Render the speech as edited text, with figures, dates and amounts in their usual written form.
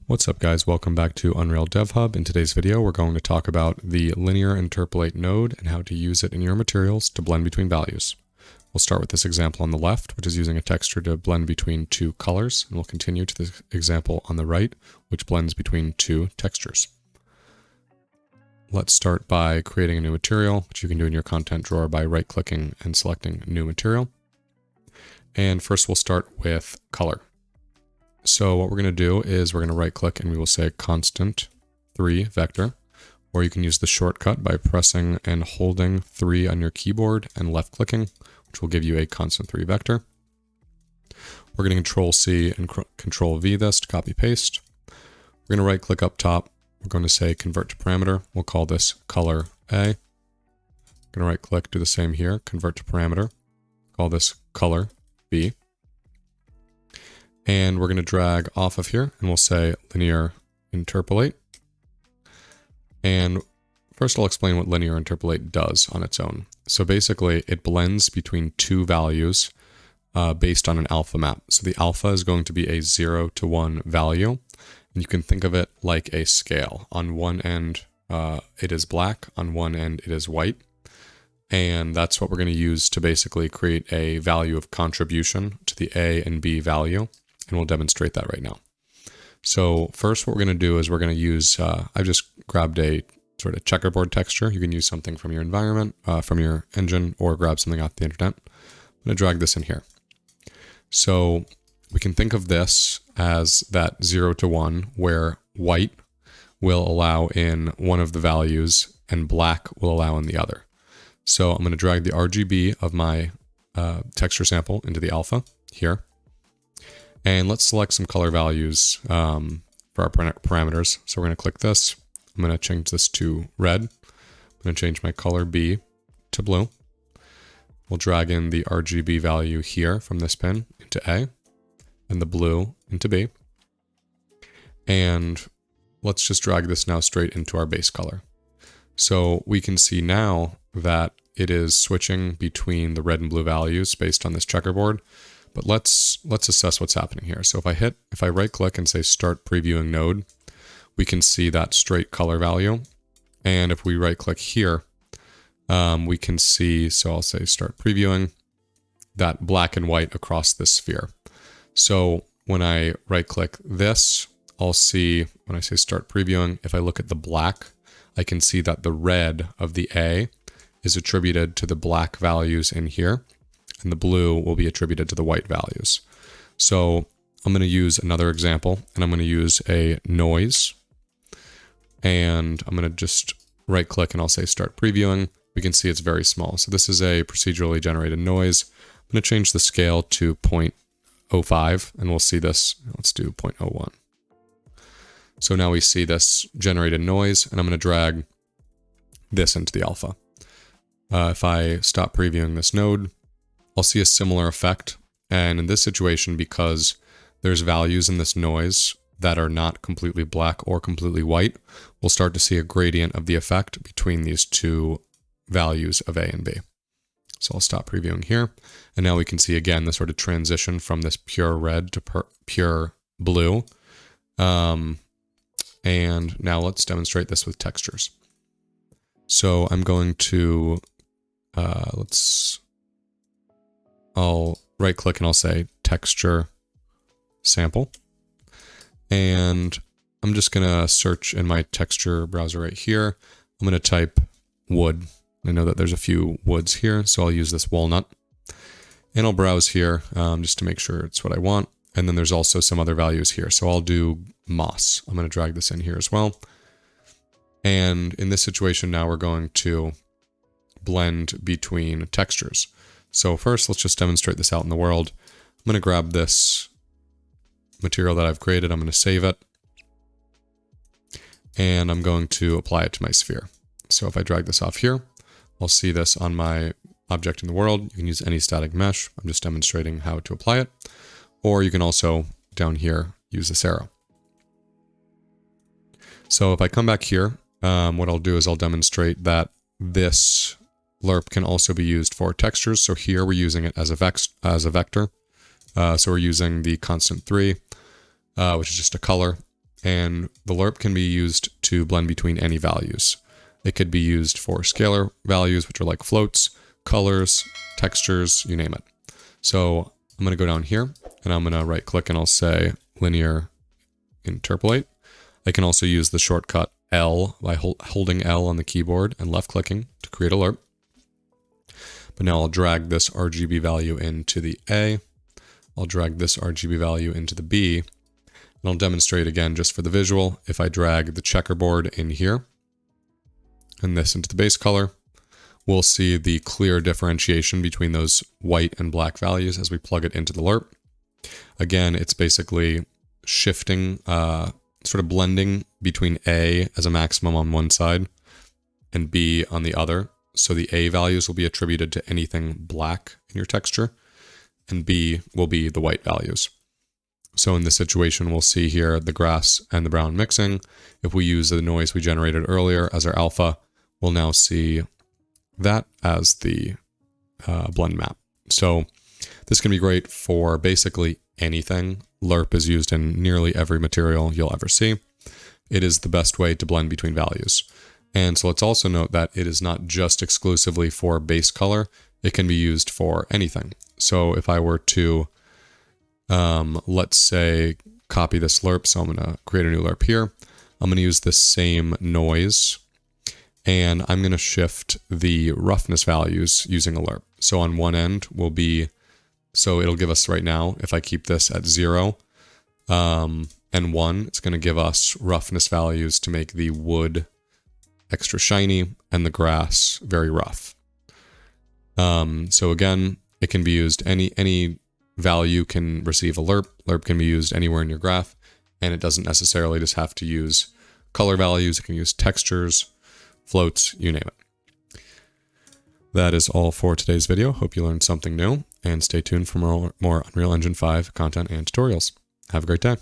What's up guys, welcome back to Unreal Dev Hub. In today's video we're going to talk about the Linear Interpolate node and how to use it in your materials to blend between values. We'll start with this example on the left, which is using a texture to blend between two colors, and we'll continue to this example on the right, which blends between two textures. Let's start by creating a new material, which you can do in your content drawer by right-clicking and selecting New Material. And first we'll start with color. So what we're going to do is we're going to right click and we will say constant 3 vector, or you can use the shortcut by pressing and holding 3 on your keyboard and left clicking, which will give you a constant 3 vector. We're going to control C and control V this to copy paste. We're going to right click up top. We're going to say convert to parameter. We'll call this color A. I'm going to right click, do the same here, convert to parameter. Call this color B. And we're going to drag off of here and we'll say Linear Interpolate. And first I'll explain what Linear Interpolate does on its own. So basically it blends between two values based on an alpha map. So the alpha is going to be a 0 to 1 value. And you can think of it like a scale. On one end it is black, on one end it is white. And that's what we're going to use to basically create a value of contribution to the A and B value. And we'll demonstrate that right now. So first what we're going to do is we're going to use, I've just grabbed a sort of checkerboard texture. You can use something from your environment, from your engine, or grab something off the internet. I'm going to drag this in here. So we can think of this as that 0 to 1, where white will allow in one of the values and black will allow in the other. So I'm going to drag the RGB of my texture sample into the alpha here. And let's select some color values for our parameters. So we're going to click this. I'm going to change this to red. I'm going to change my color B to blue. We'll drag in the RGB value here from this pin into A and the blue into B. And let's just drag this now straight into our base color. So we can see now that it is switching between the red and blue values based on this checkerboard. But let's assess what's happening here. So if I right click and say start previewing node, we can see that straight color value. And if we right click here, we can see, so I'll say start previewing, that black and white across this sphere. So when I right click this, I'll see, when I say start previewing, if I look at the black, I can see that the red of the A is attributed to the black values in here, and the blue will be attributed to the white values. So I'm going to use another example, and I'm going to use a noise, and I'm going to just right click and I'll say start previewing. We can see it's very small. So this is a procedurally generated noise. I'm going to change the scale to 0.05, and we'll see this. Let's do 0.01. So now we see this generated noise, and I'm going to drag this into the alpha. If I stop previewing this node, I'll see a similar effect. And in this situation, because there's values in this noise that are not completely black or completely white, we'll start to see a gradient of the effect between these two values of A and B. So I'll stop previewing here. And now we can see again the sort of transition from this pure red to pure blue. And now let's demonstrate this with textures. So I'm going to, I'll right click and I'll say texture sample. And I'm just going to search in my texture browser right here. I'm going to type wood. I know that there's a few woods here, so I'll use this walnut. And I'll browse here just to make sure it's what I want. And then there's also some other values here. So I'll do moss. I'm going to drag this in here as well. And in this situation now we're going to blend between textures. So first, let's just demonstrate this out in the world. I'm going to grab this material that I've created. I'm going to save it. And I'm going to apply it to my sphere. So if I drag this off here, I'll see this on my object in the world. You can use any static mesh. I'm just demonstrating how to apply it. Or you can also, down here, use this arrow. So if I come back here, what I'll do is I'll demonstrate that this lerp can also be used for textures. So here we're using it as a vector. So we're using the constant 3, which is just a color. And the lerp can be used to blend between any values. It could be used for scalar values, which are like floats, colors, textures, you name it. So I'm going to go down here and I'm going to right click and I'll say Linear Interpolate. I can also use the shortcut L by holding L on the keyboard and left clicking to create a lerp. But now I'll drag this RGB value into the A. I'll drag this RGB value into the B. And I'll demonstrate again just for the visual. If I drag the checkerboard in here and this into the base color, we'll see the clear differentiation between those white and black values as we plug it into the lerp. Again, it's basically shifting, sort of blending between A as a maximum on one side and B on the other. So the A values will be attributed to anything black in your texture, and B will be the white values. So in this situation, we'll see here the grass and the brown mixing. If we use the noise we generated earlier as our alpha, we'll now see that as the blend map. So this can be great for basically anything. lerp is used in nearly every material you'll ever see. It is the best way to blend between values. And so let's also note that it is not just exclusively for base color. It can be used for anything. So if I were to, let's say, copy this lerp, so I'm going to create a new lerp here. I'm going to use this same noise, and I'm going to shift the roughness values using a lerp. So on one end will be, so it'll give us right now, if I keep this at 0 and 1, it's going to give us roughness values to make the wood extra shiny and the grass very rough. So again, it can be used, any value can receive a lerp. lerp can be used anywhere in your graph, and it doesn't necessarily just have to use color values. It can use textures, floats, you name it. That is all for today's video. Hope you learned something new, and stay tuned for more Unreal Engine 5 content and tutorials. Have a great day.